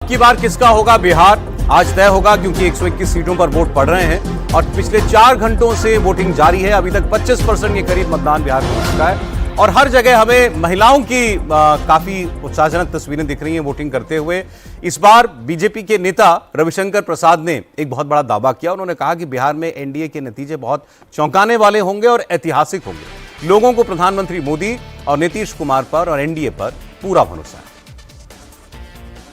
की बार किसका होगा बिहार, आज तय होगा क्योंकि 121 सीटों पर वोट पड़ रहे हैं और पिछले 4 घंटों से वोटिंग जारी है। अभी तक 25% के करीब मतदान बिहार में हो चुका है और हर जगह हमें महिलाओं की काफी उत्साहजनक तस्वीरें दिख रही हैं वोटिंग करते हुए। इस बार बीजेपी के नेता रविशंकर प्रसाद ने एक बहुत बड़ा दावा किया। उन्होंने कहा कि बिहार में एनडीए के नतीजे बहुत चौंकाने वाले होंगे और ऐतिहासिक होंगे। लोगों को प्रधानमंत्री मोदी और नीतीश कुमार पर और एनडीए पर पूरा भरोसा है।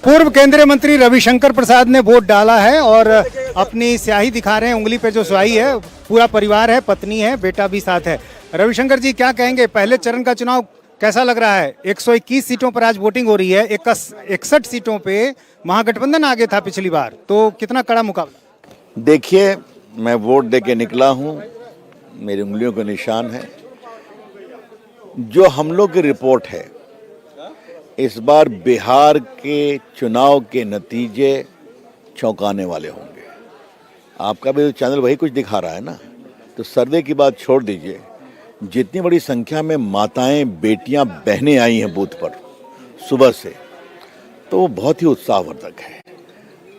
पूर्व केंद्रीय मंत्री रविशंकर प्रसाद ने वोट डाला है और अपनी स्याही दिखा रहे हैं, उंगली पे जो स्याही है। पूरा परिवार है, पत्नी है, बेटा भी साथ है। रविशंकर जी क्या कहेंगे, पहले चरण का चुनाव कैसा लग रहा है? 121 सीटों पर आज वोटिंग हो रही है। 61 सीटों पे महागठबंधन आगे था पिछली बार, तो कितना कड़ा मुकाबला? देखिए, मैं वोट दे के निकला हूं, मेरी उंगलियों का निशान है। जो हम लोग की रिपोर्ट है, इस बार बिहार के चुनाव के नतीजे चौंकाने वाले होंगे। आपका भी चैनल वही कुछ दिखा रहा है ना, तो सर्वे की बात छोड़ दीजिए। जितनी बड़ी संख्या में माताएं, बेटियां, बहनें आई हैं बूथ पर सुबह से, तो वो बहुत ही उत्साहवर्धक है।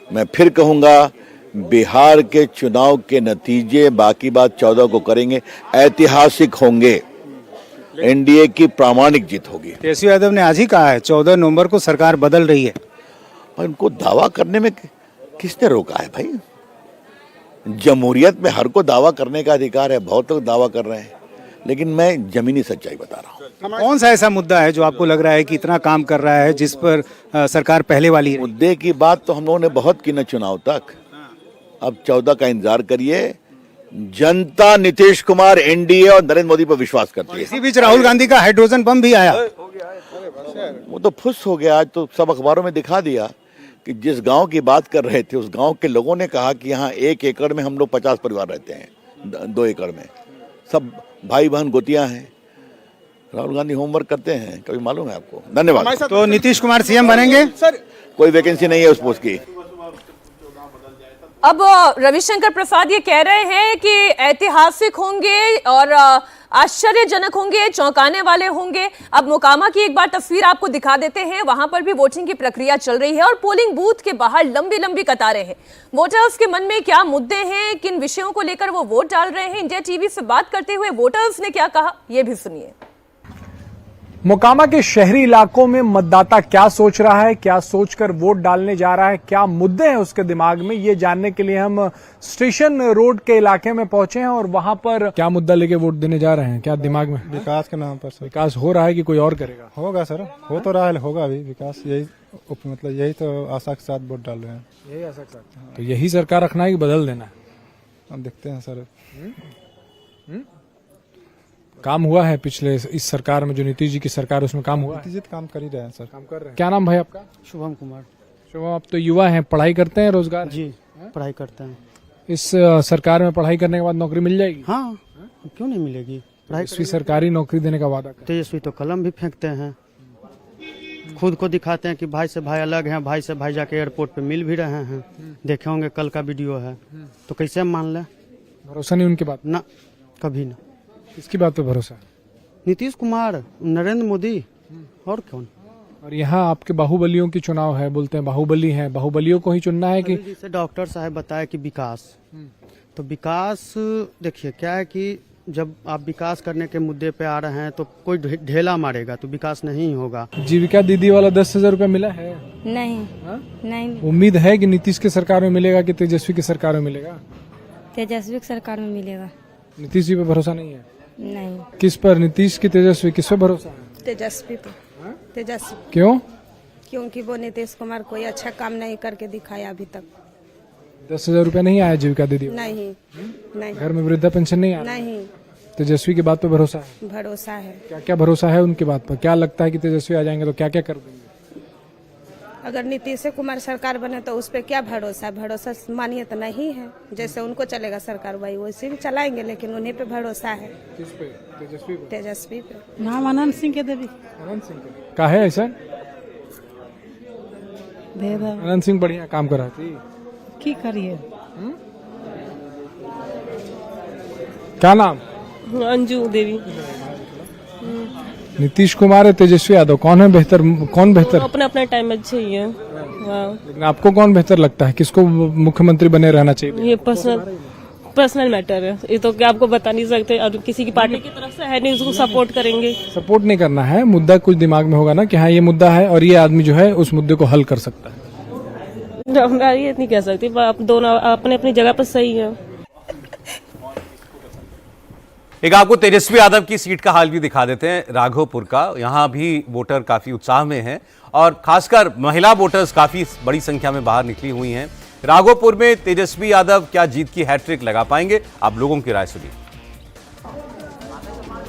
मैं फिर कहूंगा, बिहार के चुनाव के नतीजे, बाकी बात 14 को करेंगे, ऐतिहासिक होंगे। एनडीए की प्रामाणिक जीत होगी। तेजस्वी यादव ने आज ही कहा है 14 नवंबर को सरकार बदल रही है। और उनको दावा करने में किसने रोका है भाई? जमहूरियत में हर को दावा करने का अधिकार है। बहुत लोग दावा कर रहे हैं, लेकिन मैं जमीनी सच्चाई बता रहा हूँ। कौन सा ऐसा मुद्दा है जो आपको लग रहा है कि इतना काम कर रहा है जिस पर सरकार पहले वाली है? मुद्दे की बात तो हम लोगों ने बहुत की न चुनाव तक। अब 14 का इंतजार करिए। जनता नीतीश कुमार, एनडीए और नरेंद्र मोदी पर विश्वास करती है। इसी बीच राहुल गांधी का हाइड्रोजन बम भी आया। वो तो फुस हो गया। आज तो सब अखबारों में दिखा दिया कि जिस गांव की बात कर रहे थे, उस गांव के लोगों ने कहा कि यहाँ 1 एकड़ में हम लोग 50 परिवार रहते हैं, 2 एकड़ में सब भाई बहन गोतियां हैं। राहुल गांधी होमवर्क करते हैं, कभी मालूम है आपको? धन्यवाद। तो नीतीश कुमार सीएम बनेंगे? कोई वैकेंसी नहीं है उस पोस्ट की। अब रविशंकर प्रसाद ये कह रहे हैं कि ऐतिहासिक होंगे और आश्चर्यजनक होंगे, चौंकाने वाले होंगे। अब मोकामा की एक बार तस्वीर आपको दिखा देते हैं। वहां पर भी वोटिंग की प्रक्रिया चल रही है और पोलिंग बूथ के बाहर लंबी लंबी कतारें हैं। वोटर्स के मन में क्या मुद्दे हैं, किन विषयों को लेकर वो वोट डाल रहे हैं, इंडिया टीवी से बात करते हुए वोटर्स ने क्या कहा, ये भी सुनिए। मोकामा के शहरी इलाकों में मतदाता क्या सोच रहा है, क्या सोचकर वोट डालने जा रहा है, क्या मुद्दे हैं उसके दिमाग में, ये जानने के लिए हम स्टेशन रोड के इलाके में पहुंचे हैं और वहां पर क्या मुद्दा लेके वोट देने जा रहे हैं, क्या दिमाग में? विकास के नाम पर सर। विकास हो रहा है कि कोई और करेगा? होगा सर, हो तो रहा है, होगा अभी विकास। यही तो आशा के साथ वोट डाल रहे हैं। यही आशा के साथ। तो यही सरकार रखना है कि बदल देना है? हम देखते हैं सर। काम हुआ है पिछले इस सरकार में, जो नीतीश जी की सरकार है उसमें काम हुआ है? नीतीश जी काम कर ही रहे हैं सर। काम कर रहे हैं। क्या नाम भाई आपका? शुभम कुमार। शुभम, आप तो युवा हैं, पढ़ाई करते हैं, रोजगार? जी, पढ़ाई करते हैं। इस सरकार में पढ़ाई करने के बाद नौकरी मिल जाएगी? हाँ, क्यों नहीं मिलेगी? तेजस्वी सरकारी नौकरी देने का वादा कर। तेजस्वी तो कलम भी फेंकते हैं, खुद को दिखाते हैं कि भाई से भाई अलग हैं, भाई से भाई जाके एयरपोर्ट पे मिल भी रहे हैं। देखे होंगे, कल का वीडियो है। तो कैसे मान लें? भरोसा नहीं उनकी बात? ना, कभी ना। किसकी बात पे भरोसा? नीतीश कुमार, नरेंद्र मोदी, और कौन? और यहाँ आपके बाहुबलियों की चुनाव है, बोलते हैं बाहुबली हैं, बाहुबलियों को ही चुनना है कि? जैसे डॉक्टर साहब बताया कि विकास, तो विकास देखिए क्या है कि जब आप विकास करने के मुद्दे पे आ रहे हैं तो कोई ढेला मारेगा तो विकास नहीं होगा। जीविका दीदी वाला 10,000 रुपया मिला है? नहीं। नहीं। उम्मीद है कि नीतीश की सरकार में मिलेगा कि तेजस्वी की सरकार में मिलेगा? तेजस्वी की सरकार में मिलेगा। नीतीश जी पे भरोसा नहीं है? नहीं। किस पर, नीतीश की तेजस्वी, किस पे भरोसा है? तेजस्वी पे। तेजस्वी। क्यों? क्योंकि वो नीतीश कुमार कोई अच्छा काम नहीं करके दिखाया अभी तक। 10,000 रुपया नहीं आया जीविका दीदी? नहीं, नहीं। घर में वृद्धा पेंशन नहीं आया? नहीं। तेजस्वी की बात पे भरोसा है? भरोसा है। क्या क्या भरोसा है उनकी बात पर? क्या लगता है कि तेजस्वी आ जाएंगे तो क्या क्या कर देंगे? अगर नीतीश कुमार सरकार बने तो उस पर क्या भरोसा? भरोसा मानिए तो नहीं है। जैसे उनको चलेगा सरकार वही वैसे भी चलाएंगे, लेकिन उन्हीं पे भरोसा है। किस पे? तेजस्वी पे? तेजस्वी पे। नाम अनंत सिंह के देवी। अनंत सिंह का है ऐसा? अनंत सिंह बढ़िया काम करा थी, की करिए। क्या नाम? अंजू देवी। नीतीश कुमार है, तेजस्वी यादव, कौन है बेहतर? कौन बेहतर? अपने अपने टाइम में अच्छे ही है। लेकिन आपको कौन बेहतर लगता है, किसको मुख्यमंत्री बने रहना चाहिए? ये पर्सनल मैटर है, ये तो क्या आपको बता नहीं सकते, और किसी की पार्टी की तरफ से है नहीं उसको सपोर्ट करेंगे। सपोर्ट नहीं करना है, मुद्दा कुछ दिमाग में होगा ना कि हाँ ये मुद्दा है और ये आदमी जो है उस मुद्दे को हल कर सकता है। मैं ये नहीं कह सकती, आप दोनों अपने अपनी जगह पर सही है। एक आपको तेजस्वी यादव की सीट का हाल भी दिखा देते हैं, राघोपुर का। यहां भी वोटर काफी उत्साह में हैं और खासकर महिला वोटर्स काफी बड़ी संख्या में बाहर निकली हुई हैं। राघोपुर में तेजस्वी यादव क्या जीत की हैट्रिक लगा पाएंगे? आप लोगों की राय सुनिए।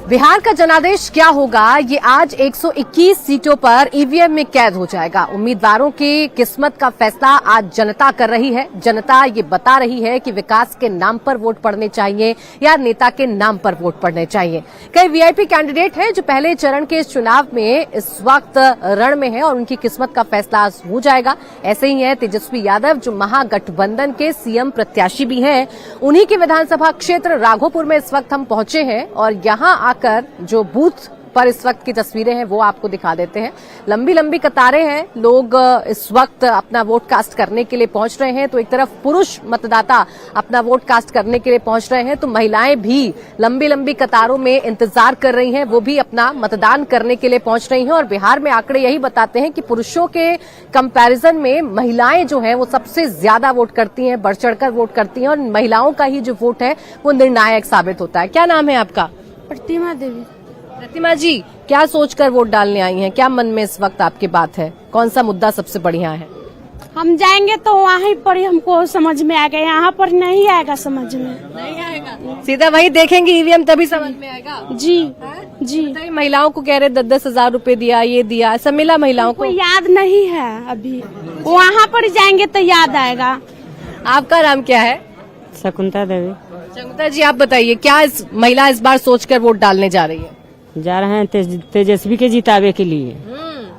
बिहार का जनादेश क्या होगा, ये आज 121 सीटों पर ईवीएम में कैद हो जाएगा। उम्मीदवारों की किस्मत का फैसला आज जनता कर रही है। जनता ये बता रही है कि विकास के नाम पर वोट पड़ने चाहिए या नेता के नाम पर वोट पड़ने चाहिए। कई वीआईपी कैंडिडेट हैं जो पहले चरण के इस चुनाव में इस वक्त रण में है और उनकी किस्मत का फैसला आज हो जाएगा। ऐसे ही है तेजस्वी यादव जो महागठबंधन के सीएम प्रत्याशी भी हैं। उन्हीं के विधानसभा क्षेत्र राघोपुर में इस वक्त हम पहुंचे हैं और यहां कर जो बूथ पर इस वक्त की तस्वीरें हैं वो आपको दिखा देते हैं। लंबी लंबी कतारें हैं, लोग इस वक्त अपना वोट कास्ट करने के लिए पहुंच रहे हैं। तो एक तरफ पुरुष मतदाता अपना वोट कास्ट करने के लिए पहुंच रहे हैं, तो महिलाएं भी लंबी लंबी कतारों में इंतजार कर रही हैं, वो भी अपना मतदान करने के लिए पहुंच रही हैं। और बिहार में आंकड़े यही बताते हैं कि पुरुषों के कंपैरिजन में महिलाएं जो हैं वो सबसे ज्यादा वोट करती हैं, बढ़ चढ़कर वोट करती हैं और महिलाओं का ही जो वोट है वो निर्णायक साबित होता है। क्या नाम है आपका? प्रतिमा देवी। प्रतिमा जी, क्या सोचकर वोट डालने आई हैं? क्या मन में इस वक्त आपकी बात है? कौन सा मुद्दा सबसे बढ़िया है? हम जाएंगे तो वहीं पर हमको समझ में आएगा, यहाँ पर नहीं आएगा समझ में। नहीं आएगा, सीधा वही देखेंगे ईवीएम तभी समझ में आएगा। जी जी। महिलाओं को कह रहे 10-10 हजार रूपए दिया, ये दिया, ऐसा मिला महिलाओं को? याद नहीं है अभी, वहाँ पर जाएंगे तो याद आएगा। आपका नाम क्या है? शकुंतला देवी। शकुंतला जी, आप बताइए क्या इस महिला इस बार सोचकर वोट डालने जा रही है? जा रहे हैं तेजस्वी के जितावे के लिए।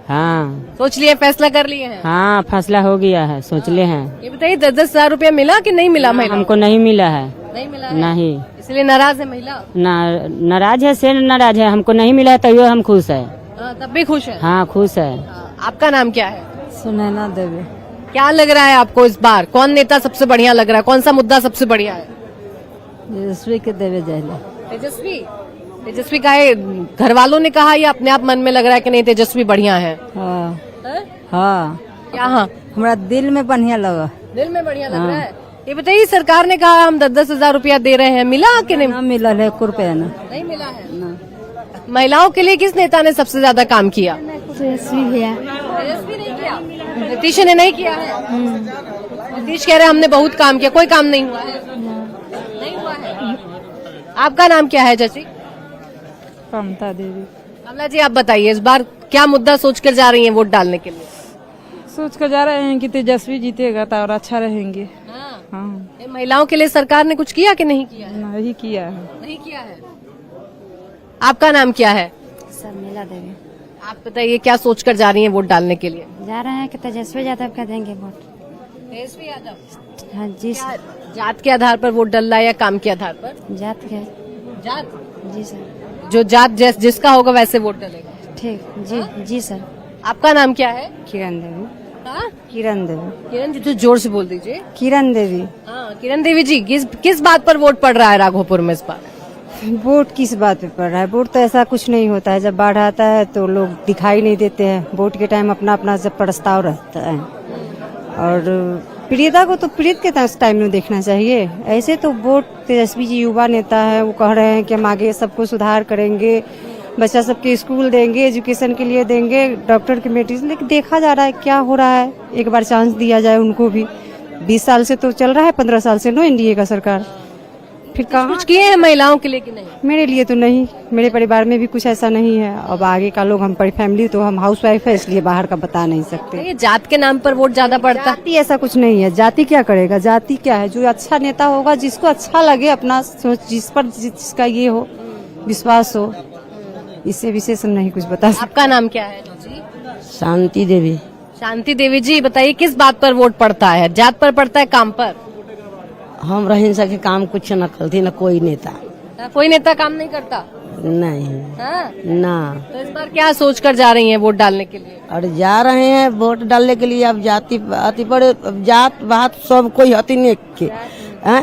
हाँ, सोच लिए, फैसला कर लिए हैं? हाँ, फैसला हो गया है, सोच ले हैं। ये बताइए 10-10 हजार रूपया मिला कि नहीं मिला? महिला हमको नहीं मिला है। नहीं मिला है? नहीं, इसलिए नाराज है महिला? नाराज है, से नाराज है। हमको नहीं मिला है तैयो हम खुश है। तब भी खुश है? हाँ, खुश है। आपका नाम क्या है? सुनैना देवी। क्या लग रहा है आपको इस बार? कौन नेता सबसे बढ़िया लग रहा है? कौन सा मुद्दा सबसे बढ़िया है? तेजस्वी के देवे जाएगा। तेजस्वी? तेजस्वी का है, घर वालों ने कहा या अपने आप मन में लग रहा है कि नहीं तेजस्वी बढ़िया है? हाँ हाँ। क्या? हाँ, हमारा दिल में बढ़िया लगा। दिल में बढ़िया लग रहा है। ये बताइए, सरकार ने कहा हम 10-10 हजार रूपया दे रहे हैं, मिला कि नहीं? मिला है 1 रुपया ना। नहीं मिला है। महिलाओं के लिए किस नेता ने सबसे ज्यादा काम किया? तेजस्वी भैया। तेजस्वी नहीं किया, नीतीश ने नहीं किया है। नीतीश कह रहे हमने बहुत काम किया, कोई काम नहीं हुआ है। नहीं हुआ है। आपका नाम क्या है चाची? कमता देवी। कमला जी, आप बताइए इस बार क्या मुद्दा सोचकर जा रही हैं वोट डालने के लिए? सोच कर जा रहे हैं कि तेजस्वी जीतेगा तो और अच्छा रहेंगे। हाँ। महिलाओं के लिए सरकार ने कुछ किया कि नहीं किया? नहीं किया है। नहीं किया है। आपका नाम क्या है? शर्मिला देवी। आप बताइए क्या सोचकर जा रही हैं वोट डालने के लिए? जा रहे हैं कि तेजस्वी यादव का देंगे वोट। तेजस्वी यादव? हाँ जी सर। जात के आधार पर वोट डल रहा है या काम के आधार पर? जात के। जात? जी सर। जो जात जिसका होगा वैसे वोट डलेगा। ठीक जी जी सर। आपका नाम क्या है? किरण देवी। हाँ? किरण देवी। किरण जी, तो जोर से बोल दीजिए। किरण देवी। हाँ, किरण देवी जी, किस बात पर वोट पड़ रहा है राघोपुर में इस बार? वोट किस बात पे पड़ रहा है? वोट तो ऐसा कुछ नहीं होता है, जब बाढ़ आता है तो लोग दिखाई नहीं देते हैं। वोट के टाइम अपना अपना जब प्रस्ताव रहता है और प्रियता को तो प्रीत के टाइम में देखना चाहिए। ऐसे तो वोट तेजस्वी जी युवा नेता है, वो कह रहे हैं कि हम आगे सबको सुधार करेंगे, बच्चा सबके स्कूल देंगे, एजुकेशन के लिए देंगे, डॉक्टर की मेडिसिन। लेकिन देखा जा रहा है क्या हो रहा है। एक बार चांस दिया जाए उनको भी। 20 साल से तो चल रहा है, 15 साल से नो एनडीए का सरकार। फिर कहाँ कुछ किए हैं महिलाओं के लिए कि नहीं? मेरे लिए तो नहीं, मेरे परिवार में भी कुछ ऐसा नहीं है। अब आगे का लोग, हम फैमिली तो हम हाउसवाइफ है, इसलिए बाहर का बता नहीं सकते। ये जात के नाम पर वोट ज्यादा पड़ता है? जाति ऐसा कुछ नहीं है। जाति क्या करेगा? जाति क्या है? जो अच्छा नेता होगा, जिसको अच्छा लगे, अपना सोच, जिस पर जिसका ये हो, विश्वास हो, इससे विशेष हम नहीं कुछ बता सकते। आपका नाम क्या है? शांति देवी। शांति देवी जी, बताइए किस बात पर वोट पड़ता है? जात पर पड़ता है, काम पर? हम रह सके काम कुछ न करती न कोई नेता। कोई नेता काम नहीं करता? नहीं ना। तो इस बार क्या सोचकर जा रही हैं वोट डालने के लिए? और जा रहे हैं वोट डालने के लिए। अब जाति अति पर जात बात सब कोई हती नहीं के हैं,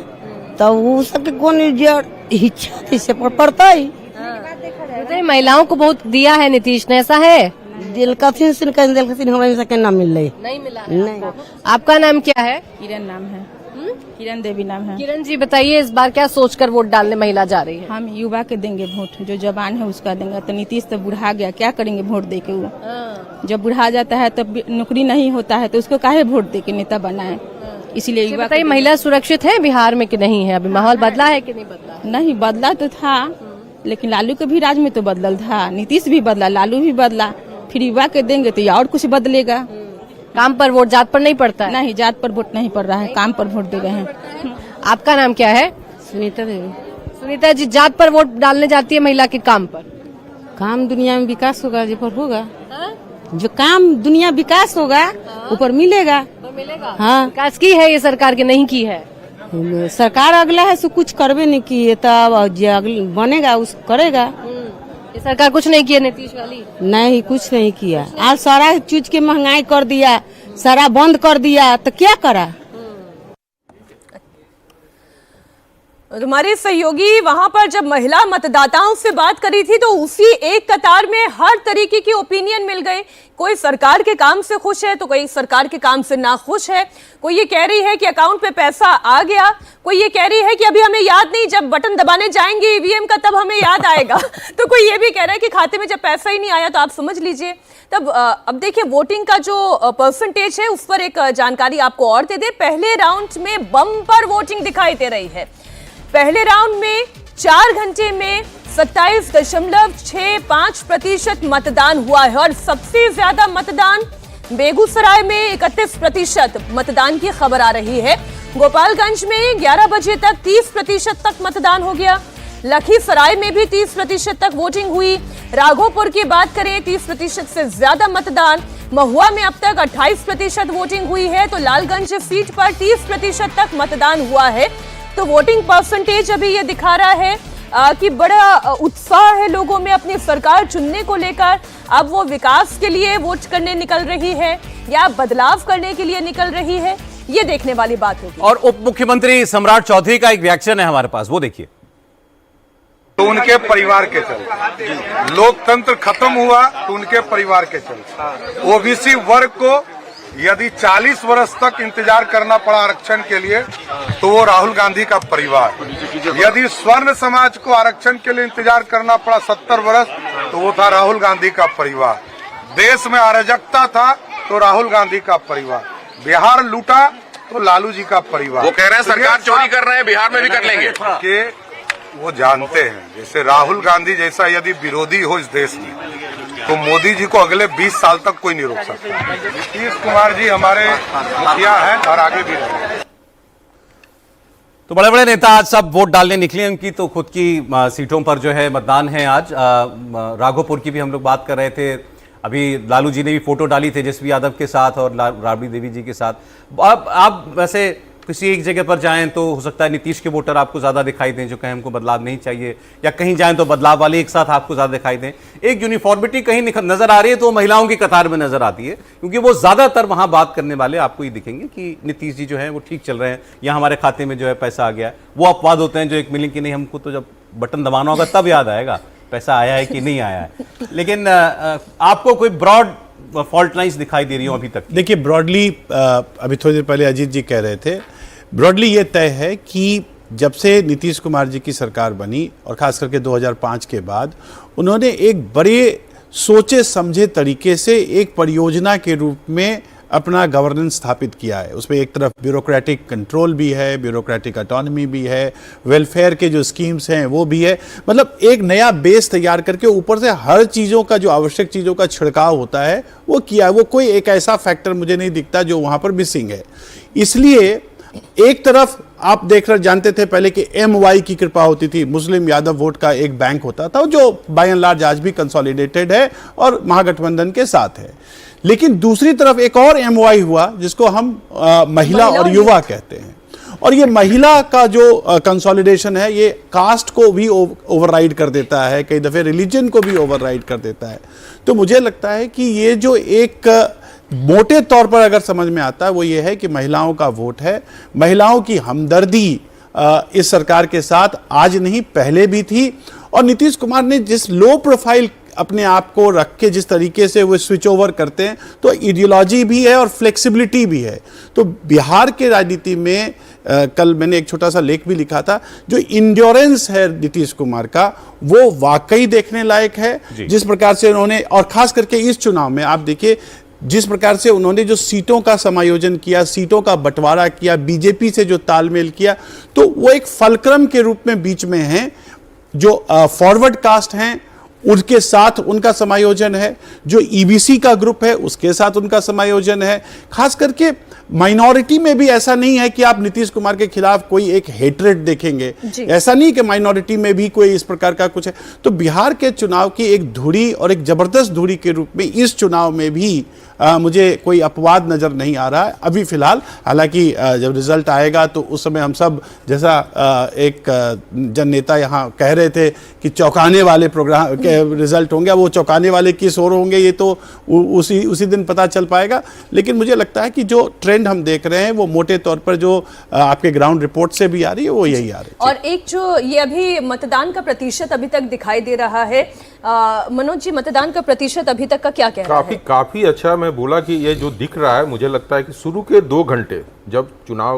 तो वो सबके कौन इच्छा से पड़ता ही। तो महिलाओं को वोट दिया है नीतीश ने, ऐसा है? दिल कथिन से हमारे सके ना मिल रही। नहीं मिला नहीं। आपका नाम क्या है? किरण नाम है, किरण देवी नाम है। किरण जी बताइए, इस बार क्या सोचकर वोट डालने महिला जा रही है? हम युवा के देंगे वोट, जो जवान है उसका देंगे। तो नीतीश तो बुढ़ा गया, क्या करेंगे वोट दे के? वो जब बुढ़ा जाता है तब नौकरी नहीं होता है तो उसको काहे वोट दे के नेता बनाए? इसलिए युवा। बताइए, महिला सुरक्षित है बिहार में कि नहीं है? अभी माहौल बदला है कि नहीं बदला? नहीं बदला तो था, लेकिन लालू के भी राज में तो बदल था। नीतीश भी बदला, लालू भी बदला, फिर युवा के देंगे तो और कुछ बदलेगा। काम पर वोट, जात पर नहीं पड़ता है? नहीं, जात पर वोट नहीं पड़ रहा है, काम पर वोट दे रहे हैं। आपका नाम क्या है? सुनीता देवी। सुनीता जी, जात पर वोट डालने जाती है महिला के काम पर? काम दुनिया में विकास होगा जो पर होगा, जो काम दुनिया विकास होगा ऊपर मिलेगा। हाँ, विकास की है ये सरकार की नहीं की है? सरकार अगला है सो कुछ करबे नहीं किए, तब जो बनेगा उस करेगा। ये सरकार कुछ नहीं किया नीतीश वाली? नहीं, कुछ नहीं किया। आज सारा चीज की महंगाई कर दिया, सारा बंद कर दिया, तो क्या करा? हमारे सहयोगी वहां पर जब महिला मतदाताओं से बात करी थी तो उसी एक कतार में हर तरीके की ओपिनियन मिल गए। कोई सरकार के काम से खुश है तो कोई सरकार के काम से ना खुश है। कोई ये कह रही है कि अकाउंट पे पैसा आ गया, कोई ये कह रही है कि अभी हमें याद नहीं, जब बटन दबाने जाएंगे ईवीएम का तब हमें याद आएगा। तो कोई ये भी कह रहा है कि खाते में जब पैसा ही नहीं आया तो आप समझ लीजिए। तब अब देखिए वोटिंग का जो परसेंटेज है उस पर एक जानकारी आपको और दे दे। पहले राउंड में बम्पर वोटिंग दिखाई दे रही है। पहले राउंड में 4 घंटे में 27.65% मतदान हुआ है और सबसे ज्यादा मतदान बेगूसराय में 31% मतदान की खबर आ रही है। गोपालगंज में 11 बजे तक 30% तक मतदान हो गया। लखीसराय में भी 30% तक वोटिंग हुई। राघोपुर की बात करें 30% से ज्यादा मतदान। महुआ में अब तक 28% वोटिंग हुई है, तो लालगंज सीट पर 30% तक मतदान हुआ है। तो वोटिंग परसेंटेज अभी ये दिखा रहा है कि बड़ा उत्साह है लोगों में अपनी सरकार चुनने को लेकर। अब वो विकास के लिए वोट करने निकल रही है या बदलाव करने के लिए निकल रही है, ये देखने वाली बात होगी। और उप मुख्यमंत्री सम्राट चौधरी का एक रिएक्शन है हमारे पास, वो देखिए। तो उनके परिवार के चलते लोकतंत्र खत्म हुआ, तो उनके परिवार के चलते ओबीसी वर्ग को यदि 40 वर्ष तक इंतजार करना पड़ा आरक्षण के लिए तो वो राहुल गांधी का परिवार। यदि स्वर्ण समाज को आरक्षण के लिए इंतजार करना पड़ा 70 वर्ष तो वो था राहुल गांधी का परिवार। देश में अराजकता था तो राहुल गांधी का परिवार। बिहार लूटा तो लालू जी का परिवार। वो कह रहे हैं सरकार चोरी कर रहे हैं, बिहार में भी कर लेंगे। कि वो जानते हैं जैसे राहुल गांधी जैसा यदि विरोधी हो इस देश में तो मोदी जी को अगले 20 साल तक कोई नहीं रोक सकता। नीतीश कुमार जी हमारे मुखिया हैं और आगे भी रहेंगे। तो बड़े बड़े नेता आज सब वोट डालने निकले। उनकी तो खुद की सीटों पर जो है मतदान है आज। राघोपुर की भी हम लोग बात कर रहे थे। अभी लालू जी ने भी फोटो डाली तेजस्वी यादव के साथ और राबड़ी देवी जी के साथ। अब आप वैसे किसी एक जगह पर जाएं तो हो सकता है नीतीश के वोटर आपको ज्यादा दिखाई दें जो कहें हमको बदलाव नहीं चाहिए, या कहीं जाएं तो बदलाव वाले एक साथ आपको ज्यादा दिखाई दें। एक यूनिफॉर्मिटी कहीं नजर आ रही है तो महिलाओं की कतार में नजर आती है, क्योंकि वो ज्यादातर वहां बात करने वाले आपको ये दिखेंगे कि नीतीश जी जो है वो ठीक चल रहे हैं, या हमारे खाते में जो है पैसा आ गया। वो अपवाद होते हैं जो एक मिलेंगे कि नहीं, हमको तो जब बटन दबाना होगा तब याद आएगा पैसा आया है कि नहीं आया है। लेकिन आपको कोई ब्रॉड फॉल्ट लाइंस दिखाई दे रही हो अभी तक? देखिए, ब्रॉडली अभी थोड़ी देर पहले अजीत जी कह रहे थे, ब्रॉडली ये तय है कि जब से नीतीश कुमार जी की सरकार बनी और खास करके 2005 के बाद उन्होंने एक बड़े सोचे समझे तरीके से एक परियोजना के रूप में अपना गवर्नेंस स्थापित किया है। उसमें एक तरफ ब्यूरोक्रेटिक कंट्रोल भी है, ब्यूरोक्रेटिक ऑटोनॉमी भी है, वेलफेयर के जो स्कीम्स हैं वो भी है। मतलब एक नया बेस तैयार करके ऊपर से हर चीज़ों का जो आवश्यक चीज़ों का छिड़काव होता है वो किया है। वो कोई एक ऐसा फैक्टर मुझे नहीं दिखता जो वहाँ पर मिसिंग है। इसलिए एक तरफ आप देख रहे जानते थे पहले कि MY की कृपा होती थी, मुस्लिम यादव वोट का एक बैंक होता था जो बाय एंड लार्ज आज भी कंसोलिडेटेड है और महागठबंधन के साथ है। लेकिन दूसरी तरफ एक और MY हुआ जिसको हम महिला और युवा कहते हैं, और ये महिला का जो कंसोलिडेशन है ये कास्ट को भी ओवरराइड कर देता है, कई दफे रिलीजन को भी ओवरराइड कर देता है। तो मुझे लगता है कि ये जो एक मोटे तौर पर अगर समझ में आता है वो ये है कि महिलाओं का वोट है, महिलाओं की हमदर्दी इस सरकार के साथ आज नहीं पहले भी थी। और नीतीश कुमार ने जिस लो प्रोफाइल अपने आप को रख के जिस तरीके से वो स्विच ओवर करते हैं, तो आइडियोलॉजी भी है और फ्लेक्सिबिलिटी भी है। तो बिहार के राजनीति में कल मैंने एक छोटा सा लेख भी लिखा था, जो इंड्योरेंस है नीतीश कुमार का वो वाकई देखने लायक है। जिस प्रकार से उन्होंने, और खास करके इस चुनाव में आप देखिए जिस प्रकार से उन्होंने जो सीटों का समायोजन किया, सीटों का बंटवारा किया, बीजेपी से जो तालमेल किया, तो वो एक फलक्रम के रूप में बीच में है। जो फॉरवर्ड कास्ट हैं उनके साथ उनका समायोजन है, जो ईबीसी का ग्रुप है उसके साथ उनका समायोजन है। खास करके माइनॉरिटी में भी ऐसा नहीं है कि आप नीतीश कुमार के खिलाफ कोई एक हेट्रेड देखेंगे, ऐसा नहीं कि माइनॉरिटी में भी कोई इस प्रकार का कुछ है। तो बिहार के चुनाव की एक धुरी और एक जबरदस्त धुरी के रूप में इस चुनाव में भी मुझे कोई अपवाद नजर नहीं आ रहा है अभी फिलहाल। हालांकि जब रिजल्ट आएगा तो उस समय हम सब, जैसा एक जन नेता यहाँ कह रहे थे कि चौंकाने वाले प्रोग्राम के रिजल्ट होंगे, वो चौंकाने वाले किस ओर होंगे ये तो उसी दिन पता चल पाएगा। लेकिन मुझे लगता है कि जो ट्रेंड हम देख रहे हैं वो मोटे तौर पर जो आपके ग्राउंड रिपोर्ट से भी आ रही है वो यही आ रही है। और एक जो ये अभी मतदान का प्रतिशत अभी तक दिखाई दे रहा है, मनोज जी मतदान का प्रतिशत अभी तक का क्या कहना है? काफी अच्छा। मैं बोला कि ये जो दिख रहा है, मुझे लगता है कि शुरू के 2 घंटे जब चुनाव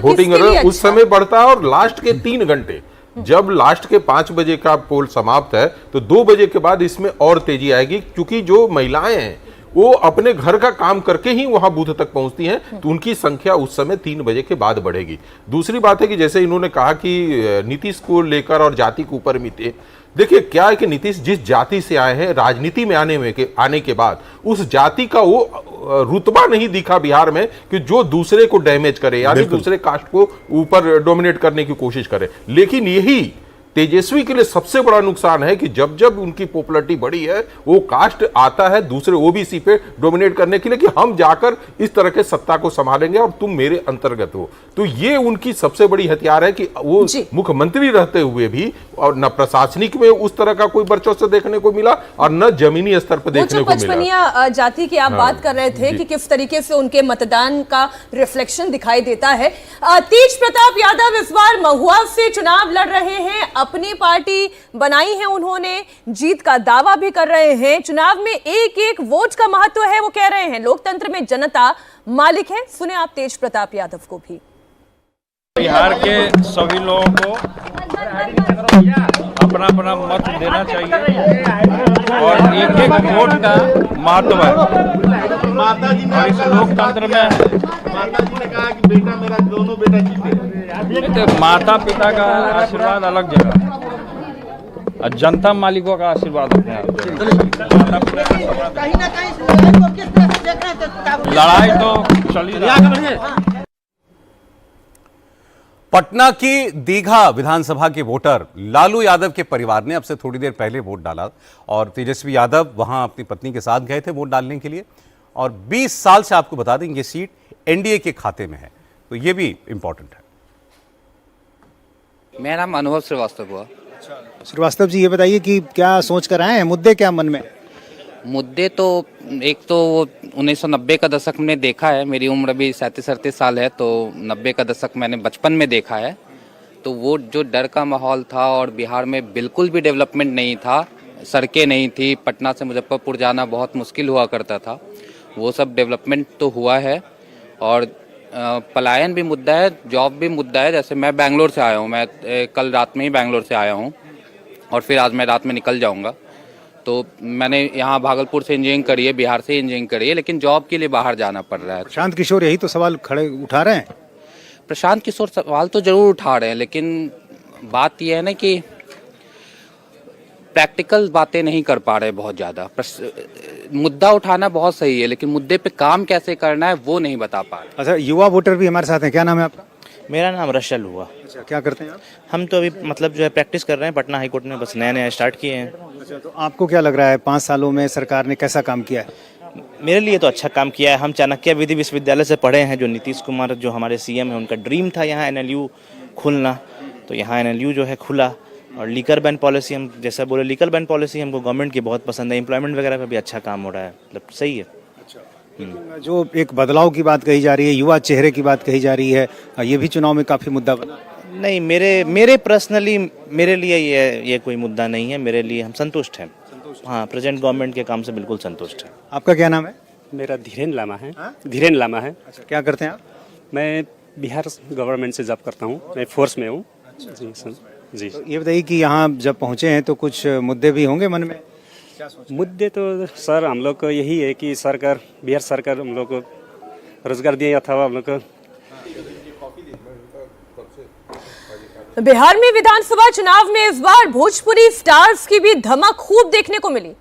वोटिंग उस समय बढ़ता है, और लास्ट के 3 घंटे जब लास्ट के 5 बजे का पोल समाप्त है तो 2 बजे के बाद इसमें और तेजी आएगी, क्योंकि जो महिलाएं हैं वो अपने घर का काम करके ही वहां बूथ तक पहुंचती हैं, तो उनकी संख्या उस समय 3 बजे के बाद बढ़ेगी। दूसरी बात है कि जैसे इन्होंने कहा कि नीतीश को लेकर और जाति के ऊपर मिटे, देखिए क्या है कि नीतीश जिस जाति से आए हैं, राजनीति में आने के बाद उस जाति का वो रुतबा नहीं दिखा बिहार में कि जो दूसरे को डैमेज करे, यानी दूसरे कास्ट को ऊपर डोमिनेट करने की कोशिश करे। लेकिन यही तेजस्वी के लिए सबसे बड़ा नुकसान है कि जब जब उनकी पॉपुलैरिटी बढ़ी है, वो कास्ट आता है दूसरे ओबीसी पे डोमिनेट करने के लिए कि हम जाकर इस तरह के सत्ता को संभालेंगे और तुम मेरे अंतर्गत हो। तो ये उनकी सबसे बड़ी हथियार है कि वो मुख्यमंत्री रहते हुए भी और न प्रशासनिक में उस तरह का कोई वर्चस्व देखने को मिला और न जमीनी स्तर पर देखने को मिला। पचपनिया जाति की आप बात कर रहे थे कि किस तरीके से उनके मतदान का रिफ्लेक्शन दिखाई देता है। तेज प्रताप यादव इस बार महुआ से चुनाव लड़ रहे हैं, अपनी पार्टी बनाई है उन्होंने, जीत का दावा भी कर रहे हैं। चुनाव में एक एक वोट का महत्व है वो कह रहे हैं, लोकतंत्र में जनता मालिक है। सुने आप तेज प्रताप यादव को भी। बिहार के सभी लोगों को अपना अपना मत देना चाहिए और एक एक वोट का महत्व है। और इस लोकतंत्र में माता जी ने कहा कि बेटा मेरा दोनों बेटा जीते, तो माता पिता का आशीर्वाद अलग जगह और जनता मालिकों का आशीर्वाद अपने लड़ाई तो चली रही है। पटना की दीघा विधानसभा के वोटर लालू यादव के परिवार ने अब से थोड़ी देर पहले वोट डाला और तेजस्वी यादव वहां अपनी पत्नी के साथ गए थे वोट डालने के लिए। और 20 साल से आपको बता दें ये सीट एनडीए के खाते में है, तो ये भी इंपॉर्टेंट है। मेरा नाम अनुभव श्रीवास्तव हुआ। श्रीवास्तव जी ये बताइए कि क्या सोच कर आए हैं, मुद्दे क्या मन में? मुद्दे तो एक तो 1990 का दशक में देखा है, मेरी उम्र भी 37-38 साल है, तो 90 का दशक मैंने बचपन में देखा है। तो वो जो डर का माहौल था और बिहार में बिल्कुल भी डेवलपमेंट नहीं था, सड़कें नहीं थी, पटना से मुजफ्फरपुर जाना बहुत मुश्किल हुआ करता था, वो सब डेवलपमेंट तो हुआ है। और पलायन भी मुद्दा है, जॉब भी मुद्दा है। जैसे मैं बेंगलोर से आया हूँ, मैं कल रात में ही बेंगलोर से आया हूँ और फिर आज मैं रात में निकल जाऊँगा। तो मैंने यहाँ भागलपुर से इंजीनियरिंग करी है, बिहार से इंजीनियरिंग करी है, लेकिन जॉब के लिए बाहर जाना पड़ रहा है। प्रशांत किशोर यही तो सवाल खड़े उठा रहे हैं। प्रशांत किशोर सवाल तो जरूर उठा रहे हैं, लेकिन बात यह है ना कि प्रैक्टिकल बातें नहीं कर पा रहे बहुत ज़्यादा। मुद्दा उठाना बहुत सही है, लेकिन मुद्दे पे काम कैसे करना है वो नहीं बता पा रहे। अच्छा, युवा वोटर भी हमारे साथ हैं, क्या नाम है आपका? मेरा नाम रशल हुआ। अच्छा, क्या करते हैं आप? हम तो अभी मतलब जो है प्रैक्टिस कर रहे हैं पटना हाई कोर्ट में, बस नया नया स्टार्ट किए हैं। अच्छा, तो आपको क्या लग रहा है 5 सालों में सरकार ने कैसा काम किया है? मेरे लिए तो अच्छा काम किया है। हम चाणक्य विधि विश्वविद्यालय से पढ़े हैं, जो नीतीश कुमार जो हमारे सीएम हैं उनका ड्रीम था यहाँ NLU खुलना, तो यहाँ NLU जो है खुला। और लीकर बैन पॉलिसी, हम जैसा बोले लीकर बैन पॉलिसी हमको गवर्नमेंट की बहुत पसंद है। एम्प्लॉयमेंट वगैरह पर भी अच्छा काम हो रहा है, मतलब सही है। जो एक बदलाव की बात कही जा रही है, युवा चेहरे की बात कही जा रही है, ये भी चुनाव में काफी मुद्दा बना। नहीं, मेरे पर्सनली मेरे लिए ये कोई मुद्दा नहीं है। मेरे लिए हम संतुष्ट हैं। हाँ, प्रेजेंट गवर्नमेंट के काम से बिल्कुल संतुष्ट है। आपका क्या नाम है? मेरा धीरेन लामा है। धीरेन लामा है। अच्छा, क्या करते हैं आप? मैं बिहार गवर्नमेंट से जॉब करता हूँ, मैं फोर्स में हूँ। जी सर जी। तो ये बताइए कि यहाँ जब पहुँचे हैं तो कुछ मुद्दे भी होंगे मन में? मुद्दे तो सर हम लोग को यही है कि सरकार, बिहार सरकार हम लोग को रोजगार दिए अथवा हम लोग को। बिहार में विधानसभा चुनाव में इस बार भोजपुरी स्टार्स की भी धमक खूब देखने को मिली।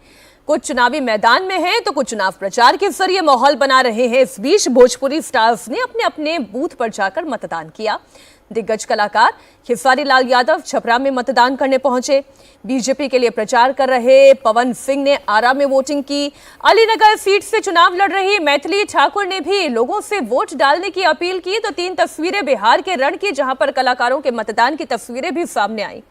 कुछ चुनावी मैदान में हैं तो कुछ चुनाव प्रचार के जरिए माहौल बना रहे हैं। इस बीच भोजपुरी स्टार्स ने अपने अपने बूथ पर जाकर मतदान किया। दिग्गज कलाकार खेसारी लाल यादव छपरा में मतदान करने पहुंचे। बीजेपी के लिए प्रचार कर रहे पवन सिंह ने आरा में वोटिंग की। अलीनगर सीट से चुनाव लड़ रही मैथिली ठाकुर ने भी लोगों से वोट डालने की अपील की। तो 3 तस्वीरें बिहार के रण की, जहां पर कलाकारों के मतदान की तस्वीरें भी सामने आई।